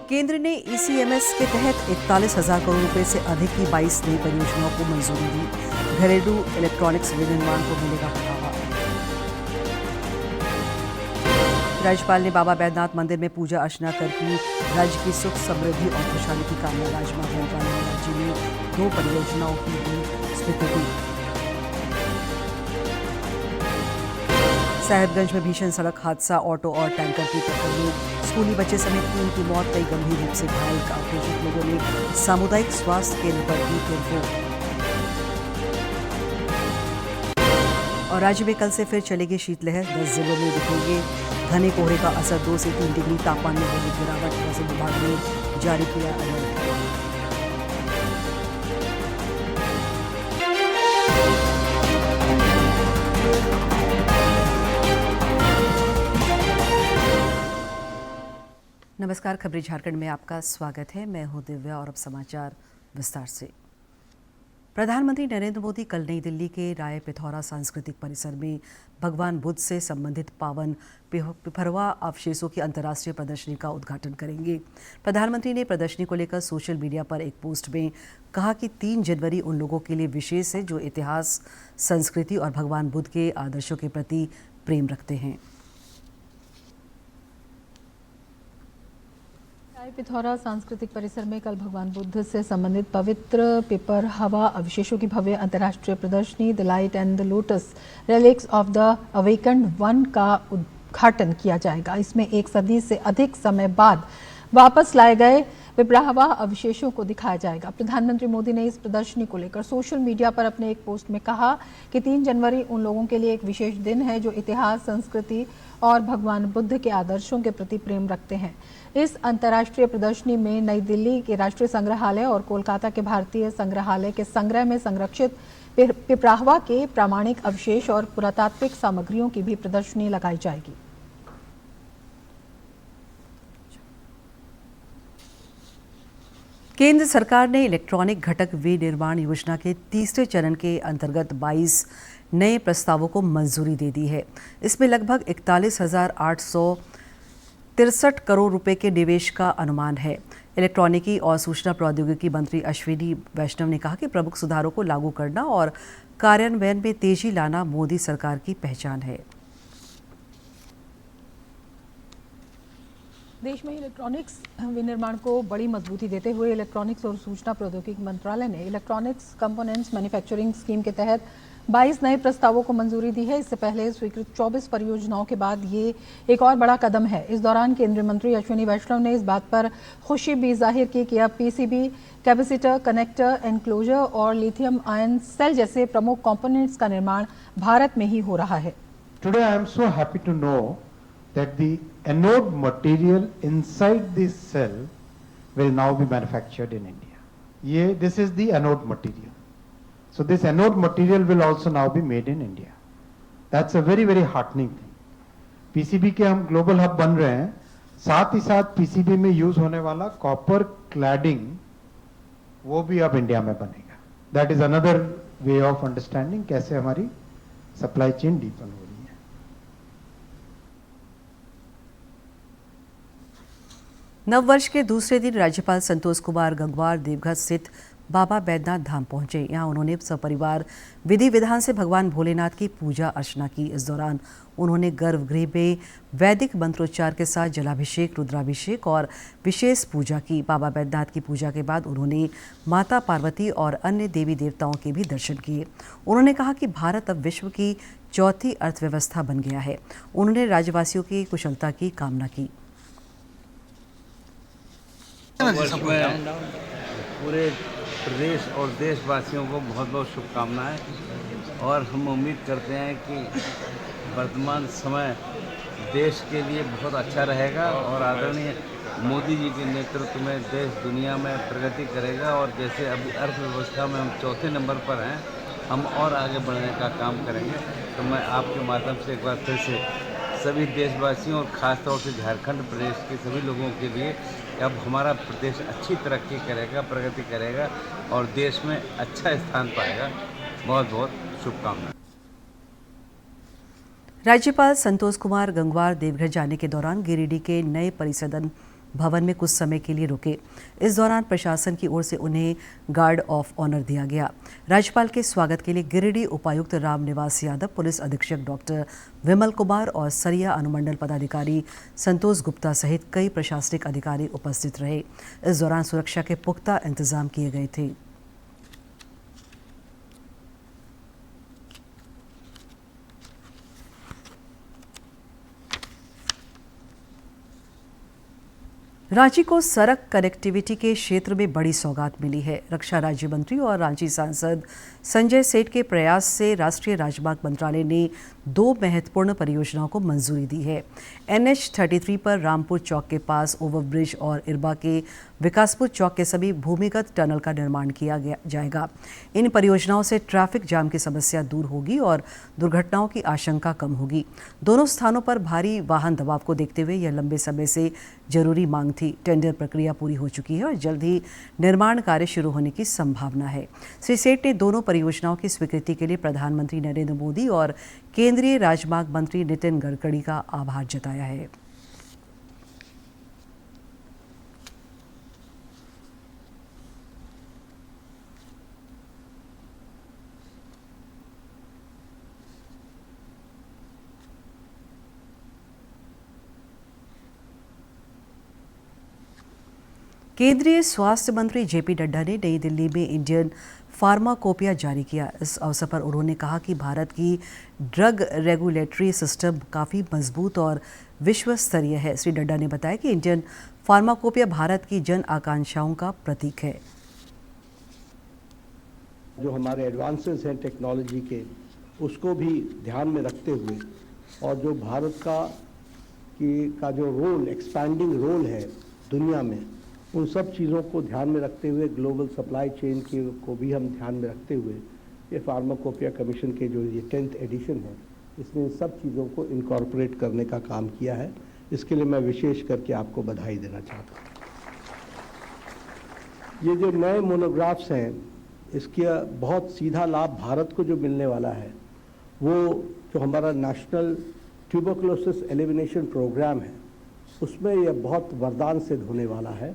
केंद्र ने ईसीएमएस के तहत 41,000 करोड़ रुपए से अधिक की 22 नई परियोजनाओं को मंजूरी दी। घरेलू इलेक्ट्रॉनिक्स विनिर्माण को मिलेगा बढ़ावा। राज्यपाल ने बाबा बैद्यनाथ मंदिर में पूजा अर्चना कर की राज्य की सुख समृद्धि और खुशहाली की कामना। राजमाता मंत्रालय ने राज्य में 2 परियोजनाओं की दी स्वीकृति। साहिबगंज में भीषण सड़क हादसा, ऑटो और टैंकर की टक्कर में स्कूली बच्चे समेत 3 की मौत, कई गंभीर रूप से घायल। आक्रोशित लोगों ने सामुदायिक स्वास्थ्य केंद्र पर की तोड़फोड़। और राज्य में कल से फिर चलेगी शीतलहर, 10 जिलों में दिखेंगे घने कोहरे का असर। 2 से 3 डिग्री तापमान में होगी गिरावट। मौसम विभाग ने जारी किया अलर्ट। नमस्कार, खबरें झारखंड में आपका स्वागत है। मैं हूं दिव्या और अब समाचार विस्तार से। प्रधानमंत्री नरेंद्र मोदी कल नई दिल्ली के राय पिथौरा सांस्कृतिक परिसर में भगवान बुद्ध से संबंधित पावन पिपरवा अवशेषों की अंतर्राष्ट्रीय प्रदर्शनी का उद्घाटन करेंगे। प्रधानमंत्री ने प्रदर्शनी को लेकर सोशल मीडिया पर एक पोस्ट में कहा कि 3 जनवरी उन लोगों के लिए विशेष है जो इतिहास, संस्कृति और भगवान बुद्ध के आदर्शों के प्रति प्रेम रखते हैं। पिथौरा सांस्कृतिक परिसर में कल भगवान बुद्ध से संबंधित पवित्र पेपर हवा अवशेषों की भव्य अंतर्राष्ट्रीय प्रदर्शनी the light and the lotus relics of the awakened one का उद्घाटन किया जाएगा। इसमें 1 सदी से अधिक समय बाद वापस लाए गए विप्राहवा अवशेषों को दिखाया जाएगा। प्रधानमंत्री मोदी ने इस प्रदर्शनी को लेकर सोशल मीडिया पर अपने एक पोस्ट में कहा कि 3 जनवरी उन लोगों के लिए एक विशेष दिन है जो इतिहास, संस्कृति और भगवान बुद्ध के आदर्शों के प्रति प्रेम रखते हैं। इस अंतर्राष्ट्रीय प्रदर्शनी में नई दिल्ली के राष्ट्रीय संग्रहालय और कोलकाता के भारतीय संग्रहालय के संग्रह में संरक्षित पिपराहवा के प्रामाणिक अवशेष और पुरातात्विक सामग्रियों की भी प्रदर्शनी लगाई जाएगी। केंद्र सरकार ने इलेक्ट्रॉनिक घटक विनिर्माण योजना के तीसरे चरण के अंतर्गत 22 नए प्रस्तावों को मंजूरी दे दी है। इसमें लगभग 41,863 करोड़ रुपए के निवेश का अनुमान है। इलेक्ट्रॉनिकी और सूचना प्रौद्योगिकी मंत्री अश्विनी वैष्णव ने कहा कि प्रमुख सुधारों को लागू करना और कार्यान्वयन में तेजी लाना मोदी सरकार की पहचान है। देश में इलेक्ट्रॉनिक्स विनिर्माण को बड़ी मजबूती देते हुए इलेक्ट्रॉनिक्स और सूचना प्रौद्योगिकी मंत्रालय ने इलेक्ट्रॉनिक्स कंपोनेंट्स मैन्युफैक्चरिंग स्कीम के तहत 22 नए प्रस्तावों को मंजूरी दी है। इससे पहले स्वीकृत 24 परियोजनाओं के बाद ये एक और बड़ा कदम है। इस दौरान केंद्रीय मंत्री अश्विनी वैष्णव ने इस बात पर खुशी भी जाहिर की कि अब पीसीबी, कैपेसिटर, कनेक्टर, एनक्लोजर और लिथियम आयन सेल जैसे प्रमुख कंपोनेंट्स का निर्माण भारत में ही हो रहा है। Today I am so happy to know that the anode material inside this cell will now be manufactured in India. This is the anode material. So this anode material will also now be made in India. That's a very, very heartening thing. PCB के हम global hub बन रहे हैं, साथ ही साथ PCB में use होने वाला copper cladding वो भी अब इंडिया में बनेगा। That is another way of understanding कैसे हमारी supply chain deepen हो रही है। नववर्ष के दूसरे दिन राज्यपाल संतोष कुमार गंगवार देवघर स्थित बाबा बैद्यनाथ धाम पहुंचे। यहां उन्होंने सपरिवार विधि विधान से भगवान भोलेनाथ की पूजा अर्चना की। इस दौरान उन्होंने गर्भगृह में वैदिक मंत्रोच्चार के साथ जलाभिषेक, रुद्राभिषेक और विशेष पूजा की। बाबा बैद्यनाथ की पूजा के बाद उन्होंने माता पार्वती और अन्य देवी देवताओं के भी दर्शन किए। उन्होंने कहा कि भारत अब विश्व की 4थी अर्थव्यवस्था बन गया है। उन्होंने राज्यवासियों की कुशलता की कामना की। पूरे प्रदेश और देशवासियों को बहुत बहुत शुभकामनाएं और हम उम्मीद करते हैं कि वर्तमान समय देश के लिए बहुत अच्छा रहेगा और आदरणीय मोदी जी के नेतृत्व में देश दुनिया में प्रगति करेगा। और जैसे अभी अर्थव्यवस्था में हम 4थे नंबर पर हैं, हम और आगे बढ़ने का काम करेंगे। तो मैं आपके माध्यम से एक बार फिर से सभी देशवासियों और ख़ासतौर से झारखंड प्रदेश के सभी लोगों के लिए अब हमारा प्रदेश अच्छी तरक्की करेगा, प्रगति करेगा और देश में अच्छा स्थान पाएगा। बहुत बहुत शुभकामनाएं। राज्यपाल संतोष कुमार गंगवार देवघर जाने के दौरान गिरिडीह के नए परिसदन भवन में कुछ समय के लिए रुके। इस दौरान प्रशासन की ओर से उन्हें गार्ड ऑफ ऑनर दिया गया। राज्यपाल के स्वागत के लिए गिरिडीह उपायुक्त रामनिवास यादव, पुलिस अधीक्षक डॉक्टर विमल कुमार और सरिया अनुमंडल पदाधिकारी संतोष गुप्ता सहित कई प्रशासनिक अधिकारी उपस्थित रहे। इस दौरान सुरक्षा के पुख्ता इंतजाम किए गए थे। रांची को सड़क कनेक्टिविटी के क्षेत्र में बड़ी सौगात मिली है। रक्षा राज्य मंत्री और रांची सांसद संजय सेठ के प्रयास से राष्ट्रीय राजमार्ग मंत्रालय ने 2 महत्वपूर्ण परियोजनाओं को मंजूरी दी है। NH-33 पर रामपुर चौक के पास ओवरब्रिज और इरबा के विकासपुर चौक के सभी भूमिगत टनल का निर्माण किया जाएगा। इन परियोजनाओं से ट्रैफिक जाम की समस्या दूर होगी और दुर्घटनाओं की आशंका कम होगी। दोनों स्थानों पर भारी वाहन दबाव को देखते हुए यह लंबे समय से जरूरी मांग थी। टेंडर प्रक्रिया पूरी हो चुकी है और जल्द ही निर्माण कार्य शुरू होने की संभावना है। श्री सेठ ने दोनों परियोजनाओं की स्वीकृति के लिए प्रधानमंत्री नरेंद्र मोदी और केंद्रीय राजमार्ग मंत्री नितिन गडकरी का आभार जताया है। केंद्रीय स्वास्थ्य मंत्री जेपी नड्डा ने नई दिल्ली में इंडियन फार्माकोपिया जारी किया। इस अवसर पर उन्होंने कहा कि भारत की ड्रग रेगुलेटरी सिस्टम काफ़ी मजबूत और विश्व स्तरीय है। श्री नड्डा ने बताया कि इंडियन फार्माकोपिया भारत की जन आकांक्षाओं का प्रतीक है। जो हमारे एडवांसेस हैं टेक्नोलॉजी के, उसको भी ध्यान में रखते हुए और जो भारत का जो रोल, एक्सपैंडिंग रोल है दुनिया में, उन सब चीज़ों को ध्यान में रखते हुए, ग्लोबल सप्लाई चेन को भी हम ध्यान में रखते हुए, ये फार्माकोपिया कमीशन के जो ये 10th एडिशन है, इसमें इन सब चीज़ों को इनकॉर्पोरेट करने का काम किया है। इसके लिए मैं विशेष करके आपको बधाई देना चाहता हूँ। ये जो नए मोनोग्राफ्स हैं, इसका बहुत सीधा लाभ भारत को जो मिलने वाला है, वो जो हमारा नेशनल ट्यूबरकुलोसिस एलिमिनेशन प्रोग्राम है, उसमें यह बहुत वरदान सिद्ध होने वाला है।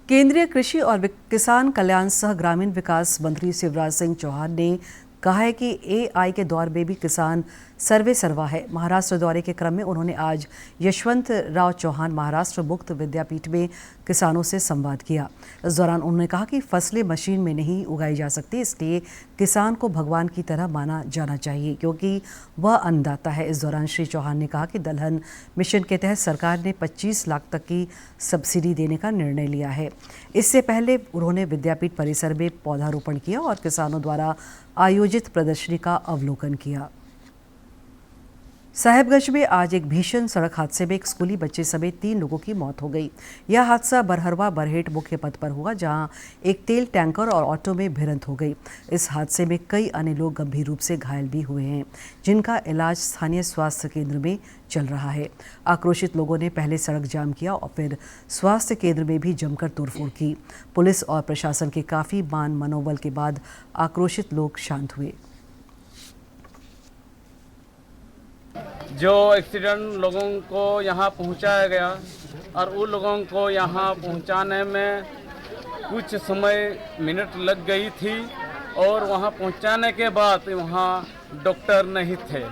केंद्रीय कृषि और किसान कल्याण सह ग्रामीण विकास मंत्री शिवराज सिंह चौहान ने कहा है कि AI के दौर में भी किसान सर्वे सर्वा है। महाराष्ट्र दौरे के क्रम में उन्होंने आज यशवंतराव चौहान महाराष्ट्र मुक्त विद्यापीठ में किसानों से संवाद किया। इस दौरान उन्होंने कहा कि फसलें मशीन में नहीं उगाई जा सकती, इसलिए किसान को भगवान की तरह माना जाना चाहिए क्योंकि वह अन्नदाता है। इस दौरान श्री चौहान ने कहा कि दलहन मिशन के तहत सरकार ने 25 लाख तक की सब्सिडी देने का निर्णय लिया है। इससे पहले उन्होंने विद्यापीठ परिसर में पौधारोपण किया और किसानों द्वारा आयोजित प्रदर्शनी का अवलोकन किया। साहेबगंज में आज एक भीषण सड़क हादसे में एक स्कूली बच्चे समेत 3 लोगों की मौत हो गई। यह हादसा बरहरवा बरहेट मुख्य पथ पर हुआ, जहां एक तेल टैंकर और ऑटो में भिड़ंत हो गई। इस हादसे में कई अन्य लोग गंभीर रूप से घायल भी हुए हैं, जिनका इलाज स्थानीय स्वास्थ्य केंद्र में चल रहा है। आक्रोशित लोगों ने पहले सड़क जाम किया और फिर स्वास्थ्य केंद्र में भी जमकर तोड़फोड़ की। पुलिस और प्रशासन के काफ़ी मान मनोबल के बाद आक्रोशित लोग शांत हुए। जो एक्सीडेंट लोगों को यहाँ पहुँचाया गया और उन लोगों को यहाँ पहुँचाने में कुछ समय मिनट लग गई थी और वहाँ पहुँचाने के बाद वहाँ डॉक्टर नहीं थे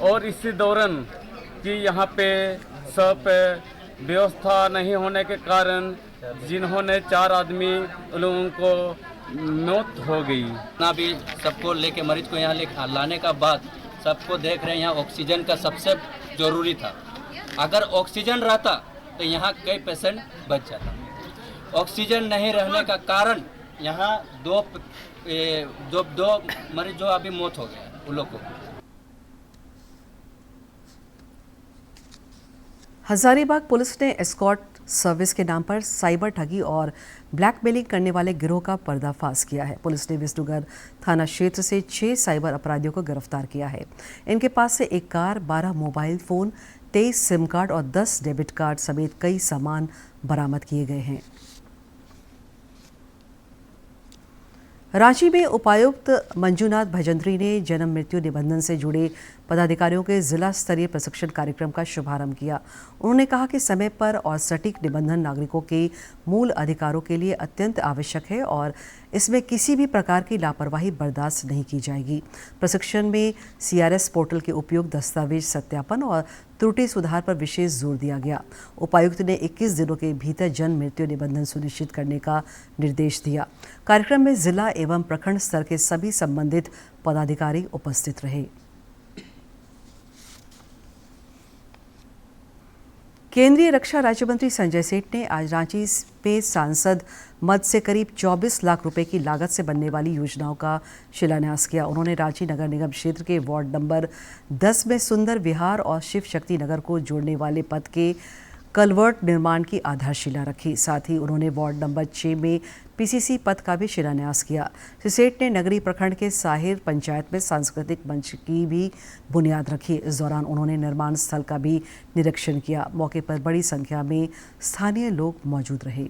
और इसी दौरान कि यहाँ पे सब व्यवस्था नहीं होने के कारण जिन्होंने 4 आदमी लोगों को मौत हो गई। ना भी सबको लेके मरीज को यहाँ लाने का बाद सबको देख रहे हैं यहाँ ऑक्सीजन का सबसे ज़रूरी था। अगर ऑक्सीजन रहता तो यहाँ कई पेशेंट बच जाता। ऑक्सीजन नहीं रहने का कारण यहाँ दो मरीज जो अभी मौत हो गया उन लोग को। हजारीबाग पुलिस ने एस्कॉर्ट सर्विस के नाम पर साइबर ठगी और ब्लैकमेलिंग करने वाले गिरोह का पर्दाफाश किया है। पुलिस ने विष्णुगढ़ थाना क्षेत्र से 6 साइबर अपराधियों को गिरफ्तार किया है। इनके पास से एक car, 12 mobile phone, 23 SIM card और 10 डेबिट कार्ड समेत कई सामान बरामद किए गए हैं। रांची में उपायुक्त मंजूनाथ भजंत्री ने जन्म मृत्यु निबंधन से जुड़े पदाधिकारियों के जिला स्तरीय प्रशिक्षण कार्यक्रम का शुभारंभ किया। उन्होंने कहा कि समय पर और सटीक निबंधन नागरिकों के मूल अधिकारों के लिए अत्यंत आवश्यक है और इसमें किसी भी प्रकार की लापरवाही बर्दाश्त नहीं की जाएगी। प्रशिक्षण में CRS पोर्टल के उपयोग, दस्तावेज सत्यापन और त्रुटि सुधार पर विशेष जोर दिया गया। उपायुक्त ने 21 दिनों के भीतर जन्म मृत्यु निबंधन सुनिश्चित करने का निर्देश दिया। कार्यक्रम में जिला एवं प्रखंड स्तर के सभी संबंधित पदाधिकारी उपस्थित रहे। केंद्रीय रक्षा राज्य मंत्री संजय सेठ ने आज रांची में सांसद मद से करीब 24 लाख रुपए की लागत से बनने वाली योजनाओं का शिलान्यास किया। उन्होंने रांची नगर निगम क्षेत्र के वार्ड नंबर 10 में सुंदर विहार और शिव शक्ति नगर को जोड़ने वाले पथ के कलवर्ट निर्माण की आधारशिला रखी। साथ ही उन्होंने वार्ड नंबर 6 में PCC पथ का भी शिलान्यास किया। श्री सेठ ने नगरी प्रखंड के साहिर पंचायत में सांस्कृतिक मंच की भी बुनियाद रखी। इस दौरान उन्होंने निर्माण स्थल का भी निरीक्षण किया। मौके पर बड़ी संख्या में स्थानीय लोग मौजूद रहे।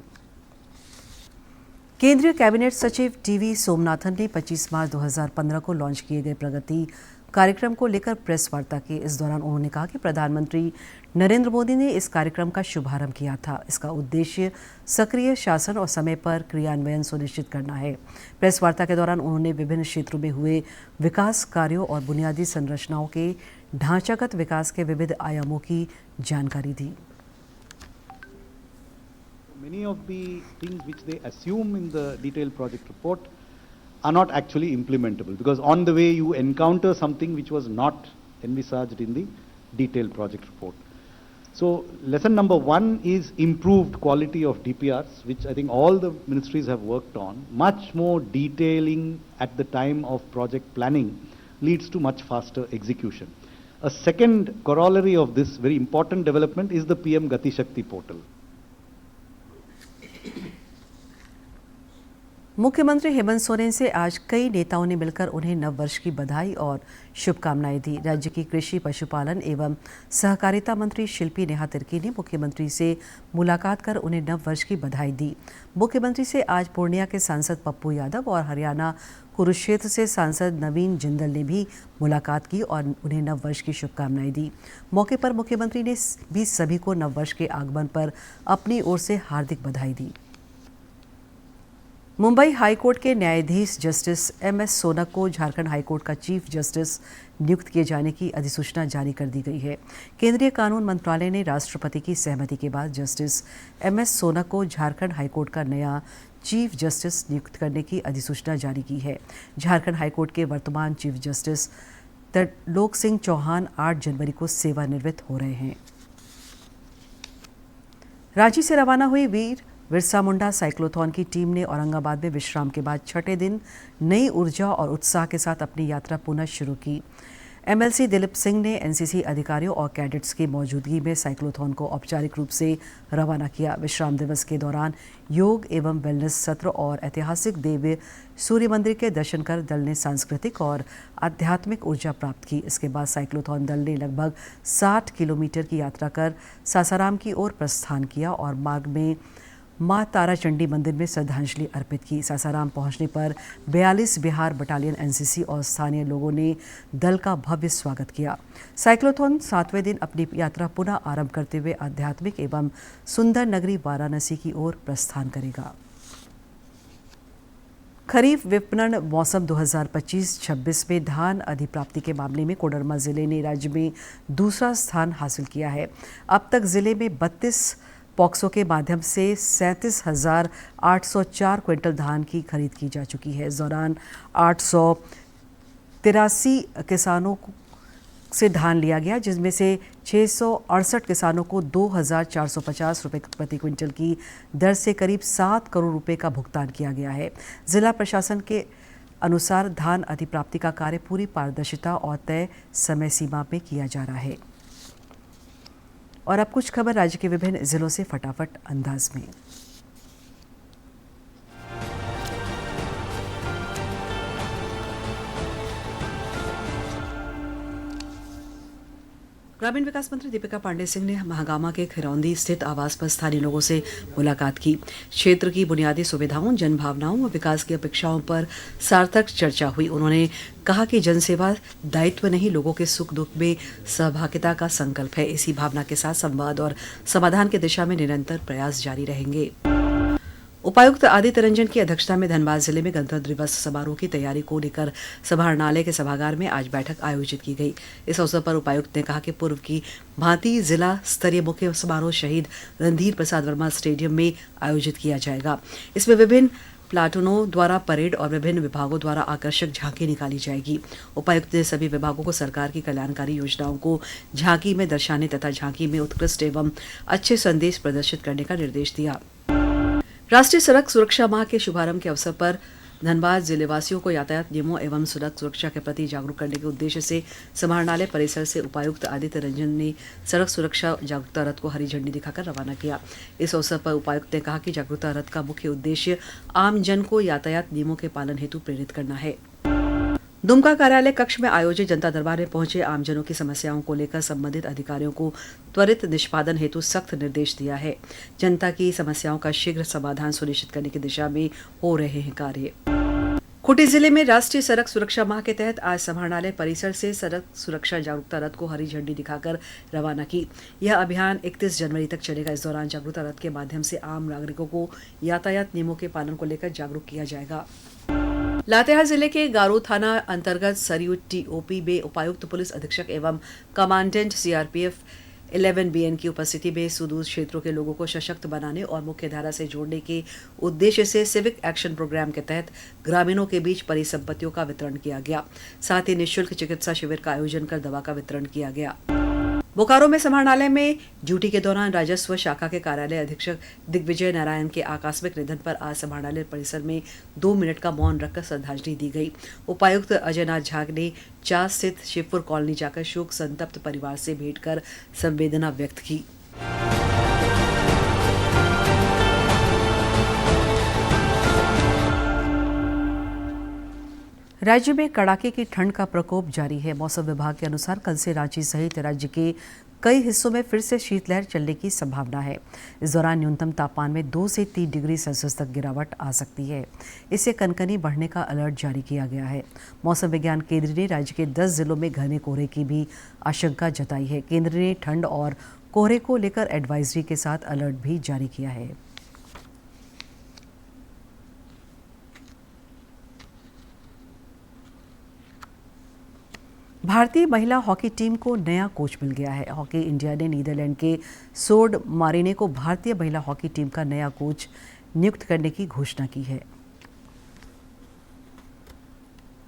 केंद्रीय कैबिनेट सचिव TV सोमनाथन ने 25 मार्च 2015 को लॉन्च किए गए प्रगति कार्यक्रम को लेकर प्रेस वार्ता की। इस दौरान उन्होंने कहा कि प्रधानमंत्री नरेंद्र मोदी ने इस कार्यक्रम का शुभारंभ किया था। इसका उद्देश्य सक्रिय शासन और समय पर क्रियान्वयन सुनिश्चित करना है। प्रेस वार्ता के दौरान उन्होंने विभिन्न क्षेत्रों में हुए विकास कार्यों और बुनियादी संरचनाओं के ढांचागत विकास के विविध आयामों की जानकारी दी। Many of the things which they assume in the detailed project report are not actually implementable, because on the way you encounter something which was not envisaged in the detailed project report. So lesson number 1 is improved quality of DPRs, which I think all the ministries have worked on. Much more detailing at the time of project planning leads to much faster execution. A second corollary of this very important development is the PM Gati Shakti portal. मुख्यमंत्री हेमंत सोरेन से आज कई नेताओं ने मिलकर उन्हें नववर्ष की बधाई और शुभकामनाएं दी। राज्य की कृषि, पशुपालन एवं सहकारिता मंत्री शिल्पी नेहा तिर्की ने मुख्यमंत्री से मुलाकात कर उन्हें नववर्ष की बधाई दी। मुख्यमंत्री से आज पूर्णिया के सांसद पप्पू यादव और हरियाणा कुरुक्षेत्र से सांसद नवीन जिंदल ने भी मुलाकात की और उन्हें नववर्ष की शुभकामनाएं दी। मौके पर मुख्यमंत्री ने भी सभी को नववर्ष के आगमन पर अपनी ओर से हार्दिक बधाई दी। मुंबई हाईकोर्ट के न्यायाधीश जस्टिस MS सोनक को झारखंड हाईकोर्ट का चीफ जस्टिस नियुक्त किए जाने की अधिसूचना जारी कर दी गई है। केंद्रीय कानून मंत्रालय ने राष्ट्रपति की सहमति के बाद जस्टिस MS सोनक को झारखंड हाईकोर्ट का नया चीफ जस्टिस नियुक्त करने की अधिसूचना जारी की है। झारखंड हाईकोर्ट के वर्तमान चीफ जस्टिस त्रिलोक सिंह चौहान 8 जनवरी को सेवानिवृत्त हो रहे हैं। रांची से रवाना हुई वीर बिरसा मुंडा साइक्लोथॉन की टीम ने औरंगाबाद में विश्राम के बाद छठे दिन नई ऊर्जा और उत्साह के साथ अपनी यात्रा पुनः शुरू की। MLC दिलीप सिंह ने NCC अधिकारियों और कैडेट्स की मौजूदगी में साइक्लोथॉन को औपचारिक रूप से रवाना किया। विश्राम दिवस के दौरान योग एवं वेलनेस सत्र और ऐतिहासिक देव सूर्य मंदिर के दर्शन कर दल ने सांस्कृतिक और आध्यात्मिक ऊर्जा प्राप्त की। इसके बाद साइक्लोथॉन दल ने लगभग 60 किलोमीटर की यात्रा कर सासाराम की ओर प्रस्थान किया और मार्ग में मां तारा चंडी मंदिर में श्रद्धांजलि अर्पित की। सासाराम पहुंचने पर 42 बिहार बटालियन NCC और स्थानीय लोगों ने दल का भव्य स्वागत किया। साइक्लोथॉन 7वें दिन अपनी यात्रा पुनः आरंभ करते हुए आध्यात्मिक एवं सुंदर नगरी वाराणसी की ओर प्रस्थान करेगा। खरीफ विपणन मौसम 2025-26 में धान अधिप्राप्ति के मामले में कोडरमा जिले ने राज्य में दूसरा स्थान हासिल किया है। अब तक जिले में 32 पॉक्सो के माध्यम से 37,804 क्विंटल धान की खरीद की जा चुकी है। इस दौरान 883 किसानों से धान लिया गया, जिसमें से 668 किसानों को 2,450 रुपये प्रति क्विंटल की दर से करीब 7 करोड़ रुपए का भुगतान किया गया है। जिला प्रशासन के अनुसार धान अधिप्राप्ति का कार्य पूरी पारदर्शिता और तय समय सीमा में किया जा रहा है। और अब कुछ खबर राज्य के विभिन्न जिलों से फटाफट अंदाज में। ग्रामीण विकास मंत्री दीपिका पांडे सिंह ने महागामा के खिरौंदी स्थित आवास पर स्थानीय लोगों से मुलाकात की। क्षेत्र की बुनियादी सुविधाओं, जनभावनाओं और विकास की अपेक्षाओं पर सार्थक चर्चा हुई। उन्होंने कहा कि जनसेवा दायित्व नहीं, लोगों के सुख दुख में सहभागिता का संकल्प है। इसी भावना के साथ संवाद और समाधान की दिशा में निरंतर प्रयास जारी रहेंगे। उपायुक्त आदित्य रंजन की अध्यक्षता में धनबाद जिले में गणतंत्र दिवस समारोह की तैयारी को लेकर समाहरणालय के सभागार में आज बैठक आयोजित की गई। इस अवसर पर उपायुक्त ने कहा कि पूर्व की भांति जिला स्तरीय मुख्य समारोह शहीद रणधीर प्रसाद वर्मा स्टेडियम में आयोजित किया जाएगा। इसमें विभिन्न प्लाटूनों द्वारा परेड और विभिन्न विभागों द्वारा आकर्षक झांकी निकाली जाएगी। उपायुक्त ने सभी विभागों को सरकार की कल्याणकारी योजनाओं को झांकी में दर्शाने तथा झांकी में उत्कृष्ट एवं अच्छे संदेश प्रदर्शित करने का निर्देश दिया। राष्ट्रीय सड़क सुरक्षा माह के शुभारंभ के अवसर पर धनबाद जिलेवासियों को यातायात नियमों एवं सड़क सुरक्षा के प्रति जागरूक करने के उद्देश्य से समाहरणालय परिसर से उपायुक्त आदित्य रंजन ने सड़क सुरक्षा जागरूकता रथ को हरी झंडी दिखाकर रवाना किया। इस अवसर पर उपायुक्त ने कहा कि जागरूकता रथ का मुख्य उद्देश्य आम जन को यातायात नियमों के पालन हेतु प्रेरित करना है। दुमका कार्यालय कक्ष में आयोजित जनता दरबार में पहुंचे आमजनों की समस्याओं को लेकर संबंधित अधिकारियों को त्वरित निष्पादन हेतु सख्त निर्देश दिया है। जनता की समस्याओं का शीघ्र समाधान सुनिश्चित करने की दिशा में हो रहे हैं कार्य। खूंटी जिले में राष्ट्रीय सड़क सुरक्षा माह के तहत आज समाहरणालय परिसर से सड़क सुरक्षा जागरूकता रथ को हरी झंडी दिखाकर रवाना की। यह अभियान 31 जनवरी तक चलेगा। इस दौरान जागरूकता रथ के माध्यम से आम नागरिकों को यातायात नियमों के पालन को लेकर जागरूक किया जाएगा। लातेहार जिले के गारो थाना अंतर्गत सरयू टीओपी में उपायुक्त पुलिस अधीक्षक एवं कमांडेंट सीआरपीएफ 11 BN की उपस्थिति में सुदूर क्षेत्रों के लोगों को सशक्त बनाने और मुख्य धारा से जोड़ने के उद्देश्य से सिविक एक्शन प्रोग्राम के तहत ग्रामीणों के बीच परिसंपत्तियों का वितरण किया गया। साथ ही निःशुल्क चिकित्सा शिविर का आयोजन कर दवा का वितरण किया गया। बोकारो में समाहरणालय में ड्यूटी के दौरान राजस्व शाखा के कार्यालय अधीक्षक दिग्विजय नारायण के आकस्मिक निधन पर आज समाहरणालय परिसर में 2 मिनट का मौन रखकर श्रद्धांजलि दी गई। उपायुक्त अजयनाथ झा ने चास स्थित शिवपुर कॉलोनी जाकर शोक संतप्त परिवार से भेंट कर संवेदना व्यक्त की। राज्य में कड़ाके की ठंड का प्रकोप जारी है। मौसम विभाग के अनुसार कल से रांची सहित राज्य के कई हिस्सों में फिर से शीतलहर चलने की संभावना है। इस दौरान न्यूनतम तापमान में 2 से 3 डिग्री सेल्सियस तक गिरावट आ सकती है। इससे कनकनी बढ़ने का अलर्ट जारी किया गया है। मौसम विज्ञान केंद्र ने राज्य के 10 जिलों में घने कोहरे की भी आशंका जताई है। केंद्र ने ठंड और कोहरे को लेकर एडवाइजरी के साथ अलर्ट भी जारी किया है। भारतीय महिला हॉकी टीम को नया कोच मिल गया है। हॉकी इंडिया ने नीदरलैंड के सोड मारिने को भारतीय महिला हॉकी टीम का नया कोच नियुक्त करने की घोषणा की है।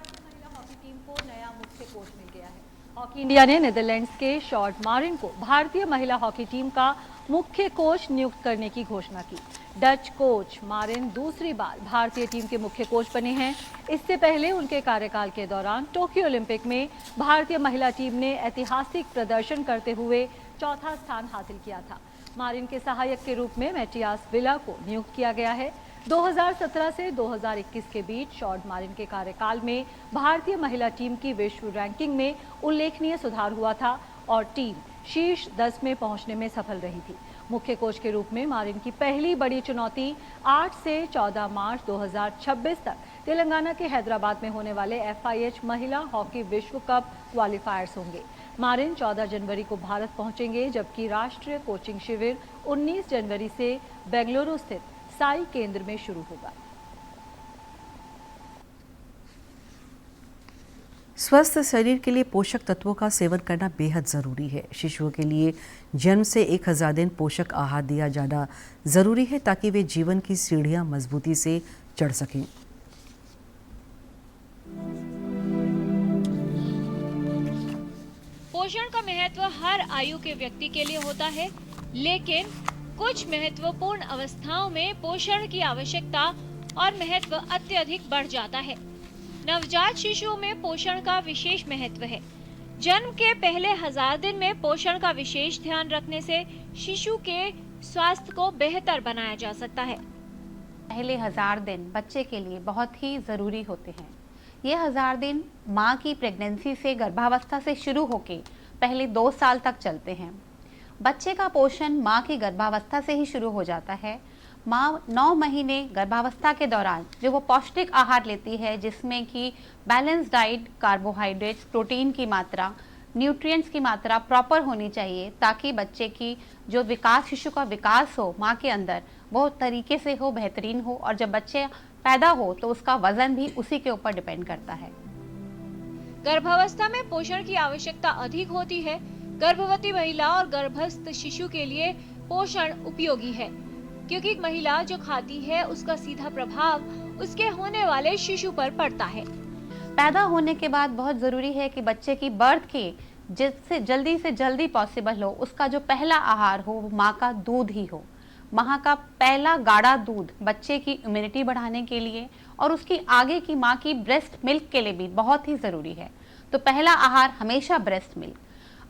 महिला हॉकी टीम को नया मुख्य कोच मिल गया है। हॉकी इंडिया ने नीदरलैंड्स के शॉर्ट मारिन को भारतीय महिला हॉकी टीम का मुख्य कोच नियुक्त करने की घोषणा की। डच कोच मारिन दूसरी बार भारतीय टीम के मुख्य कोच बने हैं। इससे पहले उनके कार्यकाल के दौरान टोक्यो ओलंपिक में भारतीय महिला टीम ने ऐतिहासिक प्रदर्शन करते हुए चौथा स्थान हासिल किया था। मारिन के सहायक के रूप में मैटियास विला को नियुक्त किया गया है। 2017 से 2021 के बीच शॉर्ट मारिन के कार्यकाल में भारतीय महिला टीम की विश्व रैंकिंग में उल्लेखनीय सुधार हुआ था और टीम शीर्ष 10 में पहुंचने में सफल रही थी। मुख्य कोच के रूप में मारिन की पहली बड़ी चुनौती 8 से 14 मार्च 2026 तक तेलंगाना के हैदराबाद में होने वाले FIH महिला हॉकी विश्व कप क्वालिफायर्स होंगे। मारिन 14 जनवरी को भारत पहुंचेंगे, जबकि राष्ट्रीय कोचिंग शिविर 19 जनवरी से बेंगलुरु स्थित साई केंद्र में शुरू होगा। स्वस्थ शरीर के लिए पोषक तत्वों का सेवन करना बेहद ज़रूरी है। शिशुओं के लिए जन्म से 1000 दिन पोषक आहार दिया जाना ज़रूरी है ताकि वे जीवन की सीढ़ियां मजबूती से चढ़ सकें। पोषण का महत्व हर आयु के व्यक्ति के लिए होता है, लेकिन कुछ महत्वपूर्ण अवस्थाओं में पोषण की आवश्यकता और महत्व अत्यधिक बढ़ जाता है। नवजात शिशुओं में पोषण का विशेष महत्व है। जन्म के पहले 1000 दिन में पोषण का विशेष ध्यान रखने से शिशु के स्वास्थ्य को बेहतर बनाया जा सकता है। पहले 1000 दिन बच्चे के लिए बहुत ही ज़रूरी होते हैं। ये 1000 दिन माँ की प्रेगनेंसी से गर्भावस्था से शुरू होके पहले 2 साल तक चलते हैं। बच्चे का पोषण माँ की गर्भावस्था से ही शुरू हो जाता है। माँ 9 महीने गर्भावस्था के दौरान जो वो पौष्टिक आहार लेती है, जिसमें कि बैलेंस डाइट, कार्बोहाइड्रेट्स, प्रोटीन की मात्रा, न्यूट्रिएंट्स की मात्रा प्रॉपर होनी चाहिए, ताकि बच्चे की जो विकास, शिशु का विकास हो माँ के अंदर, वो तरीके से हो, बेहतरीन हो, और जब बच्चे पैदा हो तो उसका वजन भी उसी के ऊपर डिपेंड करता है। गर्भावस्था में पोषण की आवश्यकता अधिक होती है। गर्भवती महिला और गर्भस्थ शिशु के लिए पोषण उपयोगी है, क्योंकि महिला जो खाती है उसका सीधा प्रभाव उसके होने वाले शिशु पर पड़ता है। पैदा होने के बाद बहुत ज़रूरी है कि बच्चे की बर्थ की जिससे जल्दी से जल्दी पॉसिबल हो, उसका जो पहला आहार हो वो माँ का दूध ही हो। माँ का पहला गाढ़ा दूध बच्चे की इम्यूनिटी बढ़ाने के लिए और उसकी आगे की माँ की ब्रेस्ट मिल्क के लिए भी बहुत ही ज़रूरी है। तो पहला आहार हमेशा ब्रेस्ट मिल्क।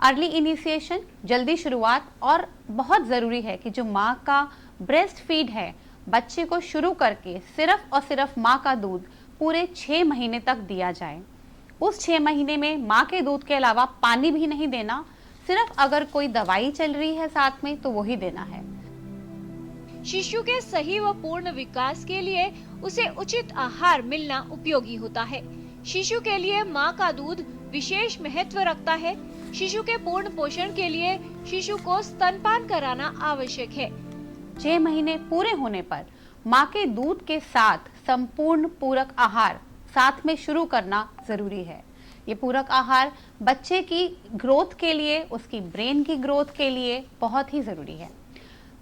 अर्ली इनिशिएशन, जल्दी शुरुआत, और बहुत ज़रूरी है कि जो माँ का ब्रेस्ट फीड है, बच्चे को शुरू करके सिर्फ और सिर्फ माँ का दूध पूरे 6 महीने तक दिया जाए। उस 6 महीने में माँ के दूध के अलावा पानी भी नहीं देना, सिर्फ अगर कोई दवाई चल रही है साथ में तो वही देना है। शिशु के सही व पूर्ण विकास के लिए उसे उचित आहार मिलना उपयोगी होता है। शिशु के लिए माँ का दूध विशेष महत्व रखता है। शिशु के पूर्ण पोषण के लिए शिशु को स्तनपान कराना आवश्यक है। 6 महीने पूरे होने पर माँ के दूध के साथ संपूर्ण पूरक आहार साथ में शुरू करना जरूरी है। ये पूरक आहार बच्चे की ग्रोथ के लिए, उसकी ब्रेन की ग्रोथ के लिए बहुत ही जरूरी है।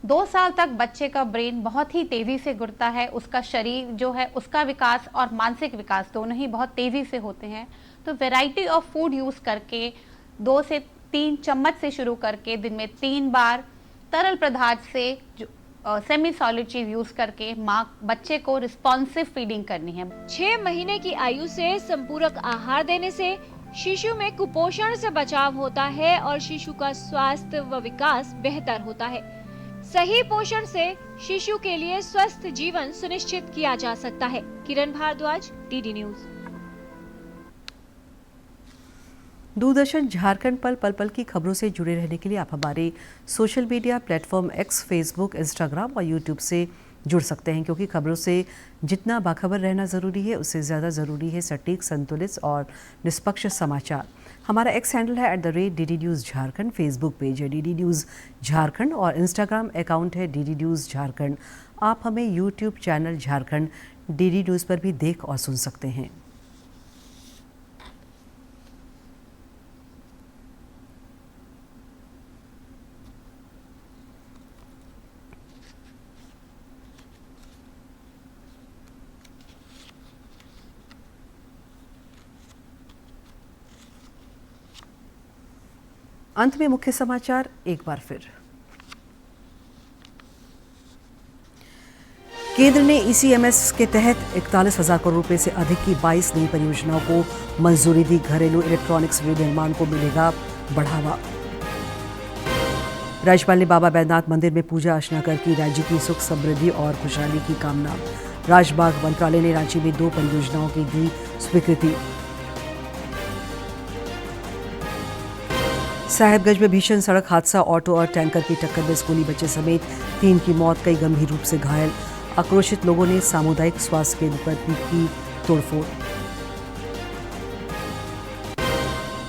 2 साल तक बच्चे का ब्रेन बहुत ही तेजी से गिरता है, उसका शरीर जो है उसका विकास और मानसिक विकास दोनों ही बहुत तेजी से होते हैं। तो वैरायटी ऑफ फूड यूज करके 2 से 3 चम्मच से शुरू करके दिन में 3 बार तरल पदार्थ से सेमी सॉलिड चीज यूज करके माँ बच्चे को रिस्पॉन्सिव फीडिंग करनी है। 6 महीने की आयु से संपूरक आहार देने से शिशु में कुपोषण से बचाव होता है और शिशु का स्वास्थ्य व विकास बेहतर होता है। सही पोषण से शिशु के लिए स्वस्थ जीवन सुनिश्चित किया जा सकता है। किरण भारद्वाज, डीडी न्यूज। दूरदर्शन झारखंड पल पल की खबरों से जुड़े रहने के लिए आप हमारे social media platform x, Facebook, Instagram और यूट्यूब से जुड़ सकते हैं, क्योंकि खबरों से जितना बाखबर रहना ज़रूरी है उससे ज़्यादा ज़रूरी है सटीक, संतुलित और निष्पक्ष समाचार। हमारा एक्स हैंडल है @DD news Jharkhand, Facebook page है DD न्यूज़ झारखंड और इंस्टाग्राम अकाउंट है DD न्यूज़ झारखंड। आप हमें YouTube channel Jharkhand DD news पर भी देख और सुन सकते हैं। अंत में मुख्य समाचार एक बार फिर। केंद्र ने ECMS के तहत 41,000 करोड़ रुपए से अधिक की 22 नई परियोजनाओं को मंजूरी दी। घरेलू इलेक्ट्रॉनिक्स विनिर्माण को मिलेगा बढ़ावा। राज्यपाल ने बाबा बैद्यनाथ मंदिर में पूजा अर्चना कर की राज्य की सुख, समृद्धि और खुशहाली की कामना। राजबाग मंत्रालय ने रांची में 2 परियोजनाओं की दी स्वीकृति। साहेबगंज में भीषण सड़क हादसा, ऑटो और टैंकर की टक्कर में स्कूली बच्चे समेत 3 की मौत, कई गंभीर रूप से घायल। आक्रोशित लोगों ने सामुदायिक स्वास्थ्य केंद्र पर भी की तोड़फोड़।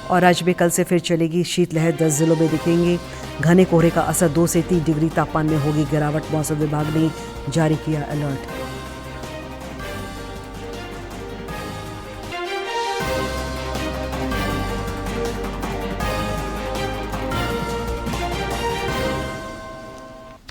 और राज्य में कल से फिर चलेगी शीतलहर, 10 जिलों में दिखेंगे घने कोहरे का असर। 2 से 3 डिग्री तापमान में होगी गिरावट, मौसम विभाग ने जारी किया अलर्ट।